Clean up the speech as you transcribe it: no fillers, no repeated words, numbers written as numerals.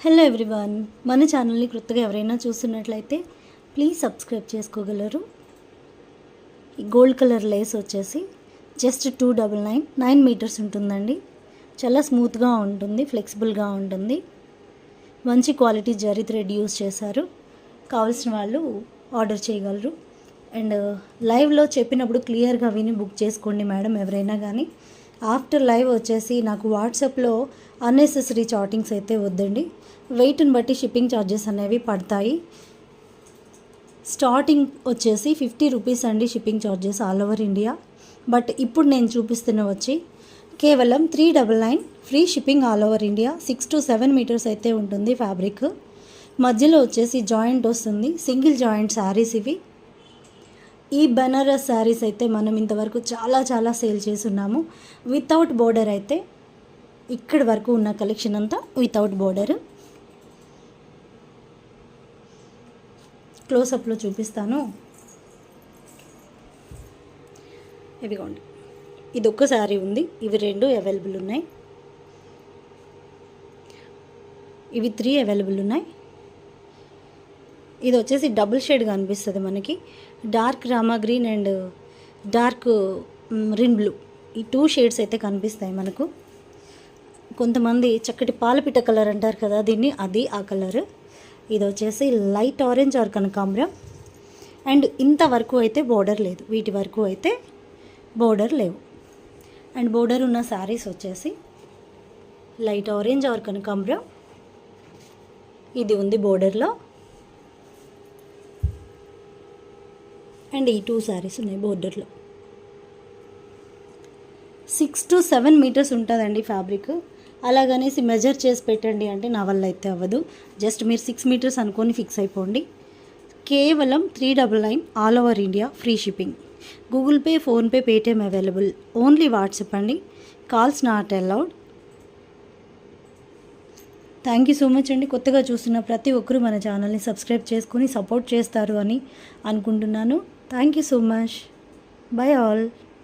Hello everyone, మన ఛానల్ని కొత్తగా ఎవరైనా చూస్తున్నట్లయితే ప్లీజ్ సబ్స్క్రైబ్ చేసుకోగలరు. ఈ గోల్డ్ కలర్ లేస్ వచ్చేసి జస్ట్ 299 మీటర్స్ ఉంటుందండి. చాలా స్మూత్గా ఉంటుంది, ఫ్లెక్సిబుల్గా ఉంటుంది. మంచి క్వాలిటీ జరీ థ్రెడ్ యూస్ చేశారు. కావాల్సిన వాళ్ళు ఆర్డర్ చేయగలరు. అండ్ లైవ్లో చెప్పినప్పుడు క్లియర్గా విని బుక్ చేసుకోండి మేడం, ఎవరైనా కానీ. ఆఫ్టర్ లైవ్ వచ్చేసి నాకు వాట్సాప్లో అన్నెసెసరీ చాటింగ్స్ అయితే వద్దండి. వెయిట్ని బట్టి షిప్పింగ్ ఛార్జెస్ అనేవి పడతాయి. స్టార్టింగ్ వచ్చేసి 50 రూపీస్ అండి shipping charges all over India. But ఇప్పుడు నేను చూపిస్తున్న వచ్చి కేవలం 399 free shipping all over India. 6 to 7 metres అయితే ఉంటుంది ఫ్యాబ్రిక్. మధ్యలో వచ్చేసి జాయింట్ వస్తుంది, సింగిల్ జాయింట్ శారీస్ ఇవి. ఈ బనారస్ శారీస్ అయితే మనం ఇంతవరకు చాలా సేల్ చేస్తున్నాము. వితౌట్ బోర్డర్ అయితే ఇక్కడి వరకు ఉన్న కలెక్షన్ అంతా వితౌట్ బోర్డర్. క్లోజప్లో చూపిస్తాను. ఇదిగోండి, ఇది ఒక్క శారీ ఉంది, ఇవి 2 అవైలబుల్ ఉన్నాయి, ఇవి 3 అవైలబుల్ ఉన్నాయి. ఇది వచ్చేసి డబుల్ షేడ్గా అనిపిస్తుంది మనకి. Dark Rama green and dark రిన్ బ్లూ, ఈ 2 షేడ్స్ అయితే కనిపిస్తాయి మనకు. కొంతమంది చక్కటి పాలపిట్ట కలర్ అంటారు కదా దీన్ని, అది ఆ కలర్. ఇది వచ్చేసి లైట్ ఆరెంజ్ ఆర్ కనకాంబరం. అండ్ ఇంతవరకు అయితే బోర్డర్ లేదు, వీటి వరకు అయితే బోర్డర్ లేవు. అండ్ బోర్డర్ ఉన్న శారీస్ వచ్చేసి లైట్ ఆరెంజ్ ఆర్ కనకాంబరం, ఇది ఉంది బోర్డర్లో. అండ్ ఈ 2 శారీస్ ఉన్నాయి బోర్డర్లో. 6 to 7 మీటర్స్ ఉంటుందండి ఫ్యాబ్రిక్. అలాగనేసి మెజర్ చేసి పెట్టండి అంటే నా వల్ల అయితే అవ్వదు. జస్ట్ మీరు 6 మీటర్స్ అనుకొని ఫిక్స్ అయిపోండి. కేవలం 399 all over India free shipping. Google Pay, PhonePe, Paytm available. Only WhatsApp అండి, calls not allowed. Thank you so much అండి. కొత్తగా చూస్తున్న ప్రతి ఒక్కరూ మన ఛానల్ని సబ్స్క్రైబ్ చేసుకుని సపోర్ట్ చేస్తారు అని అనుకుంటున్నాను. Thank you so much. By all.